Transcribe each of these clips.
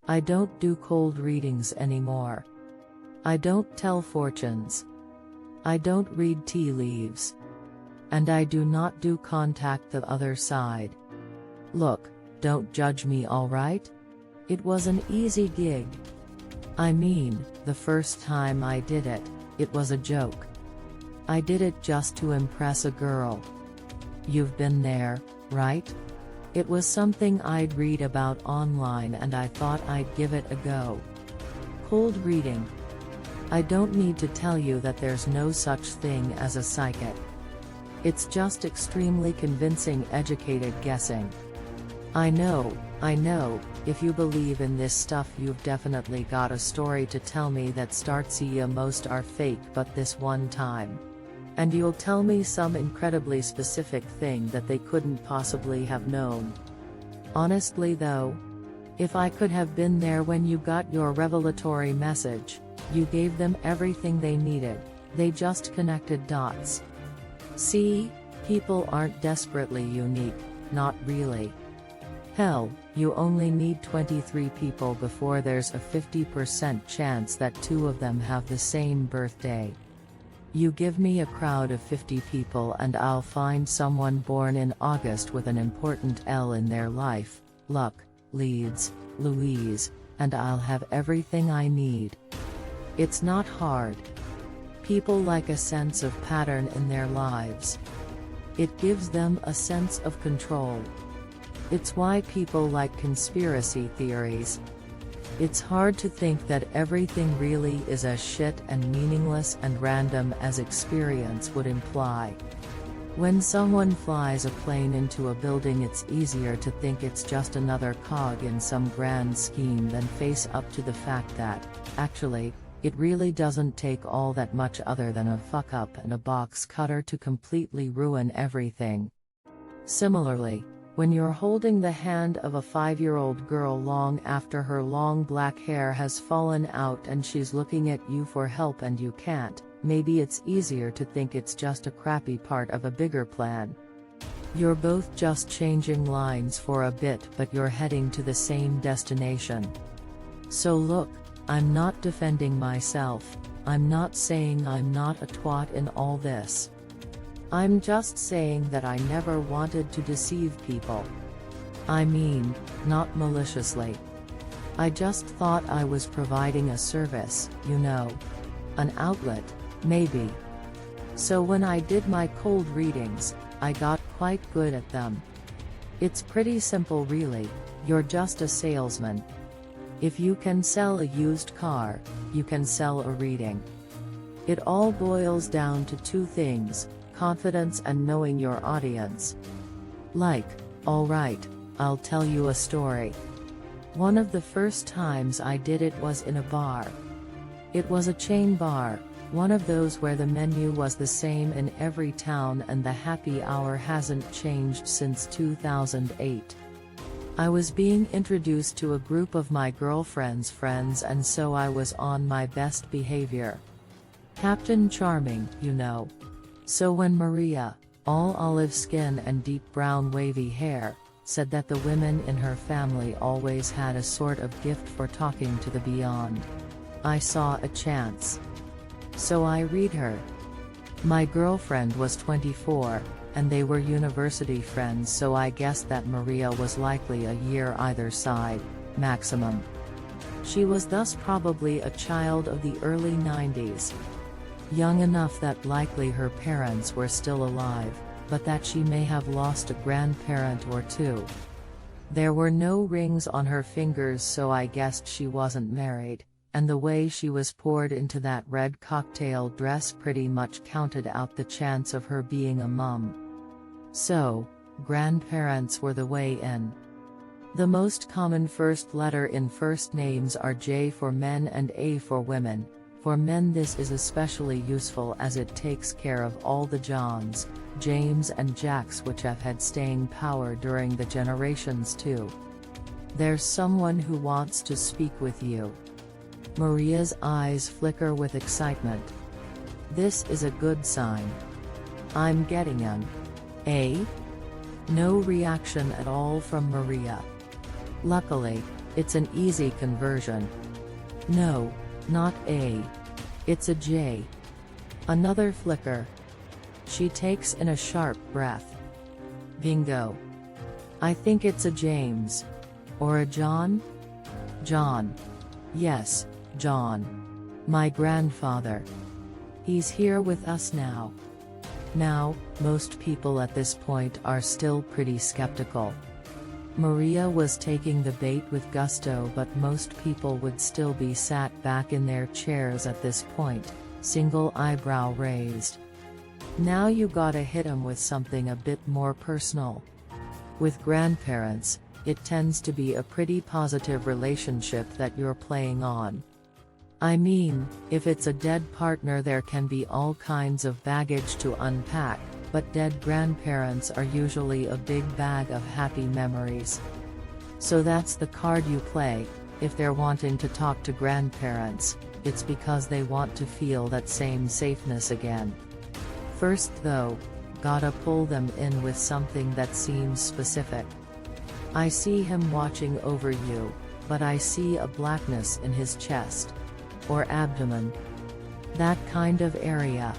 I don't do cold readings anymore. I don't tell fortunes. I don't read tea leaves. And I do not do contact the other side. Look, don't judge me, alright? It was an easy gig. I mean, the first time I did it, it was a joke. I did it just to impress a girl. You've been there, right? It was something I'd read about online and I thought I'd give it a go. Cold reading. I don't need to tell you that there's no such thing as a psychic. It's just extremely convincing educated guessing. I know, if you believe in this stuff you've definitely got a story to tell me that starts ya most are fake but this one time. And you'll tell me some incredibly specific thing that they couldn't possibly have known. Honestly though, if I could have been there when you got your revelatory message, you gave them everything they needed, they just connected dots. See, people aren't desperately unique, not really. Hell, you only need 23 people before there's a 50% chance that 2 of them have the same birthday. You give me a crowd of 50 people and I'll find someone born in August with an important L in their life, luck, leads, Louise, and I'll have everything I need. It's not hard. People like a sense of pattern in their lives. It gives them a sense of control. It's why people like conspiracy theories. It's hard to think that everything really is as shit and meaningless and random as experience would imply. When someone flies a plane into a building, it's easier to think it's just another cog in some grand scheme than face up to the fact that, actually, it really doesn't take all that much other than a fuck up and a box cutter to completely ruin everything. Similarly, when you're holding the hand of a 5-year-old girl long after her long black hair has fallen out and she's looking at you for help and you can't, maybe it's easier to think it's just a crappy part of a bigger plan. You're both just changing lines for a bit but you're heading to the same destination. So look, I'm not defending myself, I'm not saying I'm not a twat in all this. I'm just saying that I never wanted to deceive people. I mean, not maliciously. I just thought I was providing a service, you know. An outlet, maybe. So when I did my cold readings, I got quite good at them. It's pretty simple really, you're just a salesman. If you can sell a used car, you can sell a reading. It all boils down to 2 things. Confidence and knowing your audience. Like, alright, I'll tell you a story. One of the first times I did it was in a bar. It was a chain bar, one of those where the menu was the same in every town and the happy hour hasn't changed since 2008. I was being introduced to a group of my girlfriend's friends and so I was on my best behavior. Captain Charming, you know. So when Maria, all olive skin and deep brown wavy hair, said that the women in her family always had a sort of gift for talking to the beyond, I saw a chance. So I read her. My girlfriend was 24, and they were university friends, so I guessed that Maria was likely a year either side, maximum. She was thus probably a child of the early 90s. Young enough that likely her parents were still alive, but that she may have lost a grandparent or 2. There were no rings on her fingers, so I guessed she wasn't married, and the way she was poured into that red cocktail dress pretty much counted out the chance of her being a mum. So, grandparents were the way in. The most common first letter in first names are J for men and A for women. For men this is especially useful as it takes care of all the Johns, James and Jacks which have had staying power during the generations too. There's someone who wants to speak with you. Maria's eyes flicker with excitement. This is a good sign. I'm getting an A? No reaction at all from Maria. Luckily, It's an easy conversion. No, not A. It's a J. Another flicker. She takes in a sharp breath. Bingo. I think it's a James. Or a John? John. Yes, John. My grandfather. He's here with us now. Now, most people at this point are still pretty skeptical. Maria was taking the bait with gusto, but most people would still be sat back in their chairs at this point, single eyebrow raised. Now you gotta hit 'em with something a bit more personal. With grandparents, it tends to be a pretty positive relationship that you're playing on. I mean, if it's a dead partner, there can be all kinds of baggage to unpack, but dead grandparents are usually a big bag of happy memories. So that's the card you play. If they're wanting to talk to grandparents, it's because they want to feel that same safeness again. First though, gotta pull them in with something that seems specific. I see him watching over you, but I see a blackness in his chest. Or abdomen. That kind of area.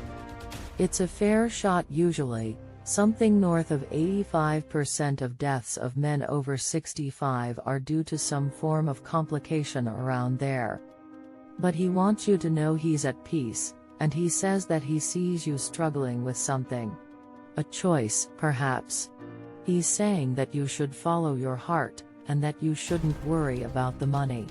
It's a fair shot usually, something north of 85% of deaths of men over 65 are due to some form of complication around there. But he wants you to know he's at peace, and he says that he sees you struggling with something. A choice, perhaps. He's saying that you should follow your heart, and that you shouldn't worry about the money.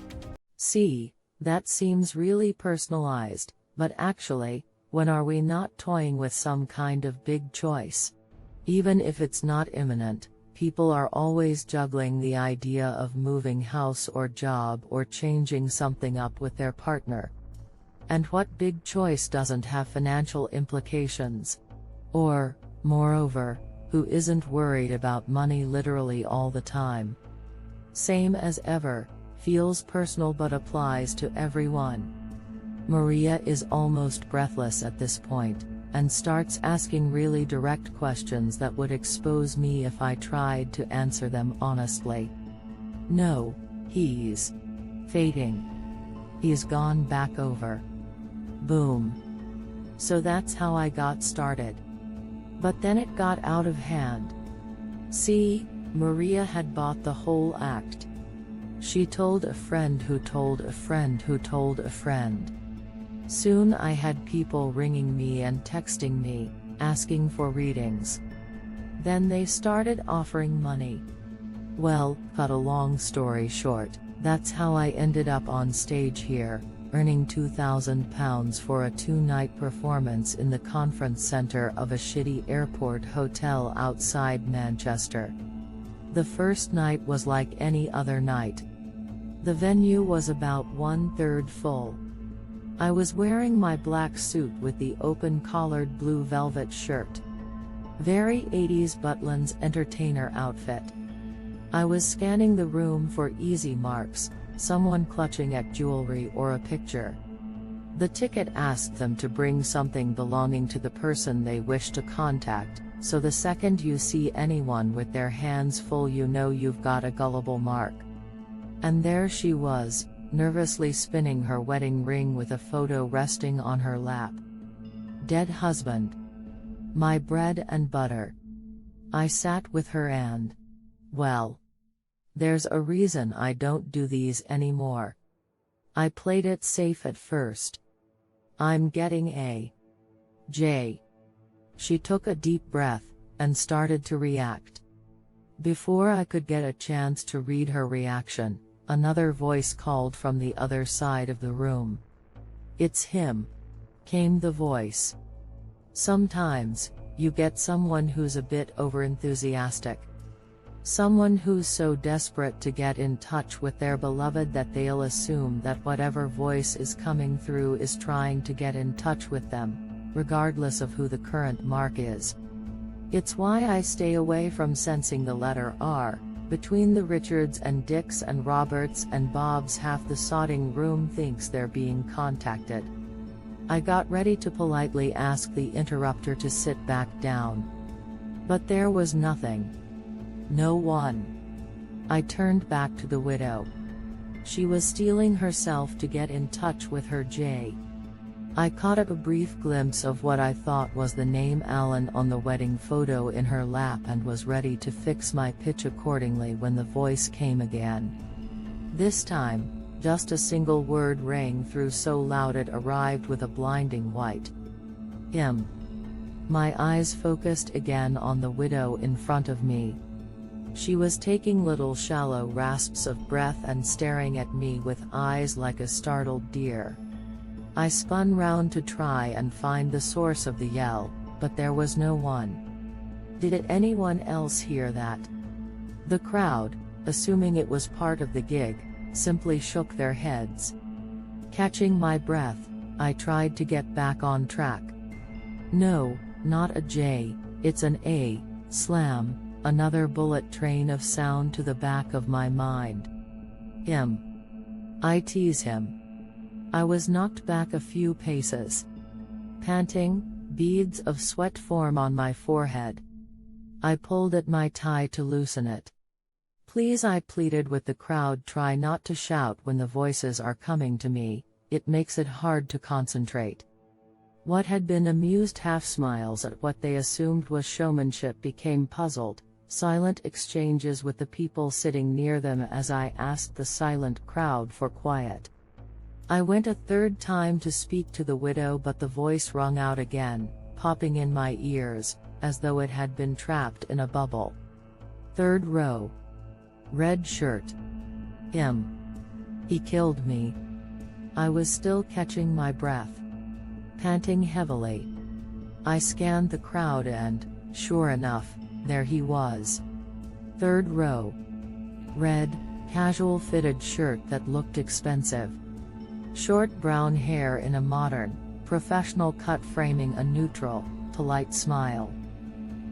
See, that seems really personalized, but actually, when are we not toying with some kind of big choice? Even if it's not imminent, people are always juggling the idea of moving house or job or changing something up with their partner. And what big choice doesn't have financial implications? Or, moreover, who isn't worried about money literally all the time? Same as ever, feels personal but applies to everyone. Maria is almost breathless at this point, and starts asking really direct questions that would expose me if I tried to answer them honestly. No, he's fading. He's gone back over. Boom. So that's how I got started. But then it got out of hand. See, Maria had bought the whole act. She told a friend who told a friend who told a friend. Soon I had people ringing me and texting me, asking for readings. Then they started offering money. Well, cut a long story short, that's how I ended up on stage here, earning £2,000 for a 2-night performance in the conference centre of a shitty airport hotel outside Manchester. The first night was like any other night. The venue was about 1/3 full. I was wearing my black suit with the open-collared blue velvet shirt. Very 80s Butlins entertainer outfit. I was scanning the room for easy marks, someone clutching at jewelry or a picture. The ticket asked them to bring something belonging to the person they wish to contact, so the second you see anyone with their hands full you know you've got a gullible mark. And there she was, nervously spinning her wedding ring with a photo resting on her lap. Dead husband. My bread and butter. I sat with her and, well, there's a reason I don't do these anymore. I played it safe at first. I'm getting a J. She took a deep breath, and started to react. Before I could get a chance to read her reaction, another voice called from the other side of the room. It's him. Came the voice. Sometimes, you get someone who's a bit overenthusiastic. Someone who's so desperate to get in touch with their beloved that they'll assume that whatever voice is coming through is trying to get in touch with them, regardless of who the current mark is. It's why I stay away from sensing the letter R. Between the Richards and Dicks and Roberts and Bobs, half the sodding room thinks they're being contacted. I got ready to politely ask the interrupter to sit back down. But there was nothing. No one. I turned back to the widow. She was steeling herself to get in touch with her J. I caught a brief glimpse of what I thought was the name Alan on the wedding photo in her lap and was ready to fix my pitch accordingly when the voice came again. This time, just a single word rang through so loud it arrived with a blinding white. My eyes focused again on the widow in front of me. She was taking little shallow rasps of breath and staring at me with eyes like a startled deer. I spun round to try and find the source of the yell, but there was no one. Did anyone else hear that? The crowd, assuming it was part of the gig, simply shook their heads. Catching my breath, I tried to get back on track. No, not a J, it's an A, slam, another bullet train of sound to the back of my mind. I tease him. I was knocked back a few paces. Panting, beads of sweat form on my forehead. I pulled at my tie to loosen it. Please, I pleaded with the crowd, try not to shout when the voices are coming to me, it makes it hard to concentrate. What had been amused half-smiles at what they assumed was showmanship became puzzled, silent exchanges with the people sitting near them as I asked the silent crowd for quiet. I went a third time to speak to the widow, but the voice rung out again, popping in my ears, as though it had been trapped in a bubble. Third row. Red shirt. He killed me. I was still catching my breath. Panting heavily. I scanned the crowd and, sure enough, there he was. Third row. Red, casual fitted shirt that looked expensive. Short brown hair in a modern, professional cut framing a neutral, polite smile.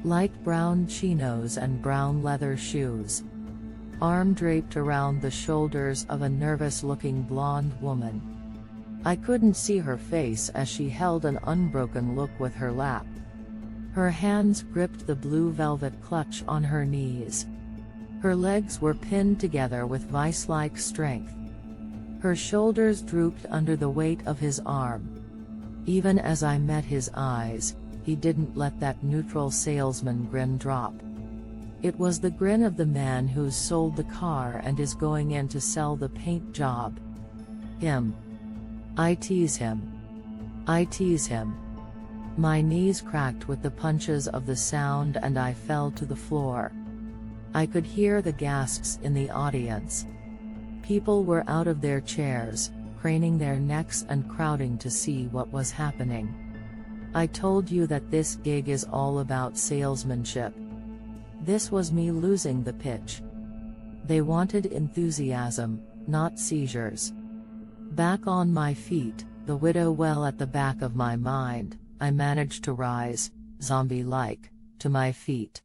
Light brown chinos and brown leather shoes. Arm draped around the shoulders of a nervous-looking blonde woman. I couldn't see her face as she held an unbroken look with her lap. Her hands gripped the blue velvet clutch on her knees. Her legs were pinned together with vice-like strength. Her shoulders drooped under the weight of his arm. Even as I met his eyes, he didn't let that neutral salesman grin drop. It was the grin of the man who's sold the car and is going in to sell the paint job. I tease him. I tease him. My knees cracked with the punches of the sound and I fell to the floor. I could hear the gasps in the audience. People were out of their chairs, craning their necks and crowding to see what was happening. I told you that this gig is all about salesmanship. This was me losing the pitch. They wanted enthusiasm, not seizures. Back on my feet, the widow well at the back of my mind, I managed to rise, zombie-like, to my feet.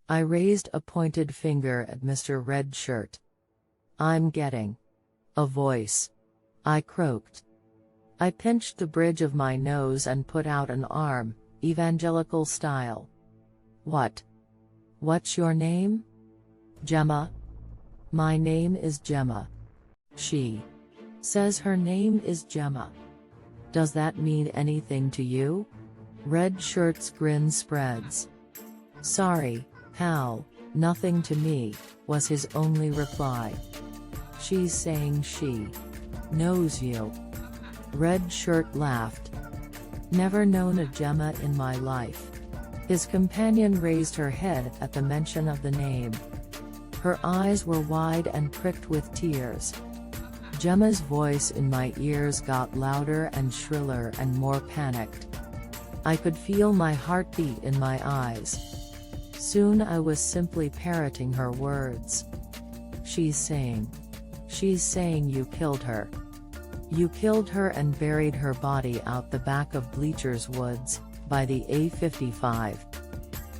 I raised a pointed finger at Mr. Red Shirt. I'm getting a voice. I croaked. I pinched the bridge of my nose and put out an arm, evangelical style. What's your name? Gemma. My name is Gemma. She says her name is Gemma. Does that mean anything to you? Red Shirt's grin spreads. Sorry, pal, nothing to me, was his only reply. She's saying she knows you. Red Shirt laughed. Never known a Gemma in my life. His companion raised her head at the mention of the name. Her eyes were wide and pricked with tears. Gemma's voice in my ears got louder and shriller and more panicked. I could feel my heartbeat in my eyes. Soon I was simply parroting her words. She's saying you killed her. You killed her and buried her body out the back of Bleachers Woods, by the A55.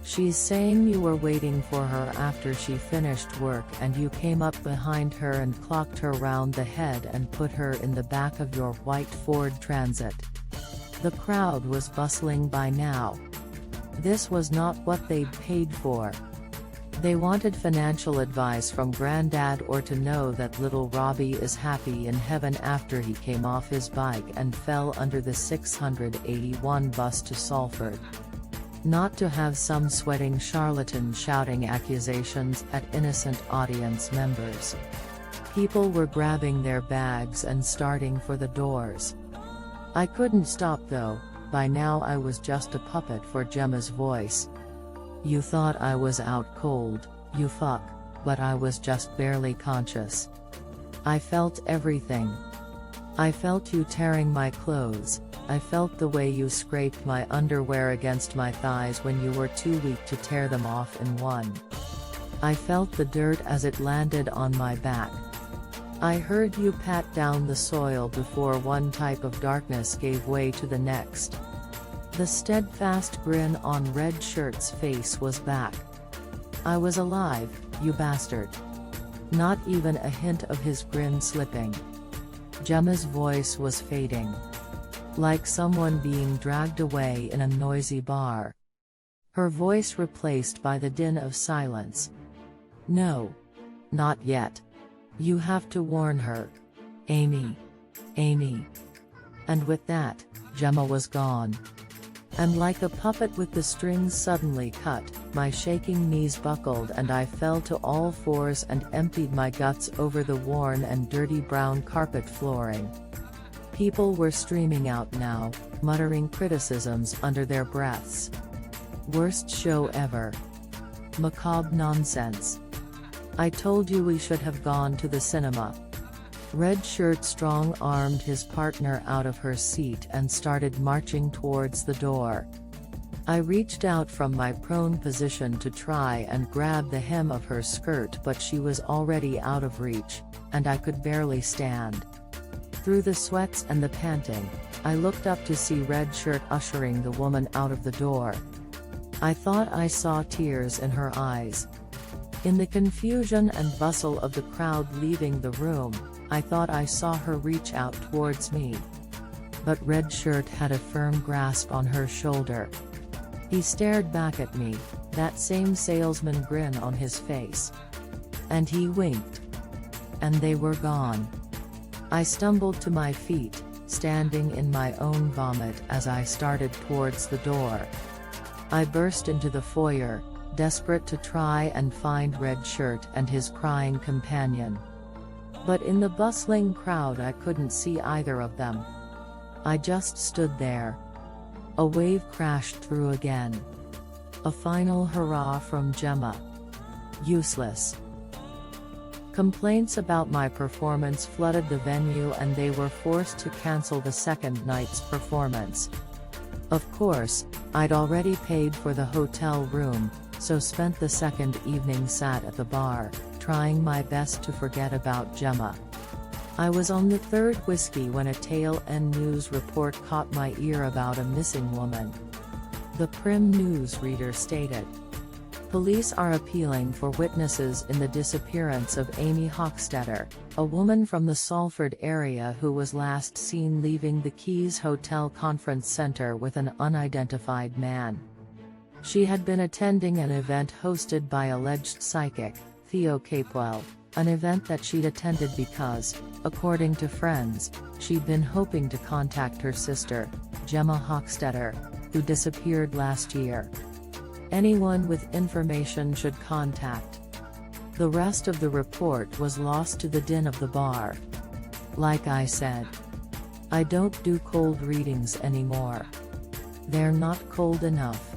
She's saying you were waiting for her after she finished work and you came up behind her and clocked her round the head and put her in the back of your white Ford Transit. The crowd was bustling by now. This was not what they'd paid for. They wanted financial advice from Granddad or to know that little Robbie is happy in heaven after he came off his bike and fell under the 681 bus to Salford. Not to have some sweating charlatan shouting accusations at innocent audience members. People were grabbing their bags and starting for the doors. I couldn't stop though, by now I was just a puppet for Gemma's voice. You thought I was out cold, you fuck, but I was just barely conscious. I felt everything. I felt you tearing my clothes, I felt the way you scraped my underwear against my thighs when you were too weak to tear them off in one. I felt the dirt as it landed on my back. I heard you pat down the soil before one type of darkness gave way to the next. The steadfast grin on Red Shirt's face was back. I was alive, you bastard. Not even a hint of his grin slipping. Gemma's voice was fading. Like someone being dragged away in a noisy bar. Her voice replaced by the din of silence. No. Not yet. You have to warn her. Amy. Amy. And with that, Gemma was gone. And like a puppet with the strings suddenly cut, my shaking knees buckled and I fell to all fours and emptied my guts over the worn and dirty brown carpet flooring. People were streaming out now, muttering criticisms under their breaths. Worst show ever. Macabre nonsense. I told you we should have gone to the cinema. Red Shirt strong-armed his partner out of her seat and started marching towards the door. I reached out from my prone position to try and grab the hem of her skirt, but she was already out of reach, and I could barely stand. Through the sweats and the panting, I looked up to see Red Shirt ushering the woman out of the door. I thought I saw tears in her eyes. In the confusion and bustle of the crowd leaving the room, I thought I saw her reach out towards me. But Red Shirt had a firm grasp on her shoulder. He stared back at me, that same salesman grin on his face. And he winked. And they were gone. I stumbled to my feet, standing in my own vomit as I started towards the door. I burst into the foyer, desperate to try and find Red Shirt and his crying companion. But in the bustling crowd I couldn't see either of them. I just stood there. A wave crashed through again. A final hurrah from Gemma. Useless. Complaints about my performance flooded the venue and they were forced to cancel the second night's performance. Of course, I'd already paid for the hotel room, so spent the second evening sat at the bar, trying my best to forget about Gemma. I was on the third whiskey when a tail-end news report caught my ear about a missing woman. The Prim newsreader stated. Police are appealing for witnesses in the disappearance of Amy Hochstetter, a woman from the Salford area who was last seen leaving the Keys Hotel Conference Center with an unidentified man. She had been attending an event hosted by alleged psychic, Theo Capewell, an event that she'd attended because, according to friends, she'd been hoping to contact her sister, Gemma Hochstetter, who disappeared last year. Anyone with information should contact. The rest of the report was lost to the din of the bar. Like I said, I don't do cold readings anymore. They're not cold enough.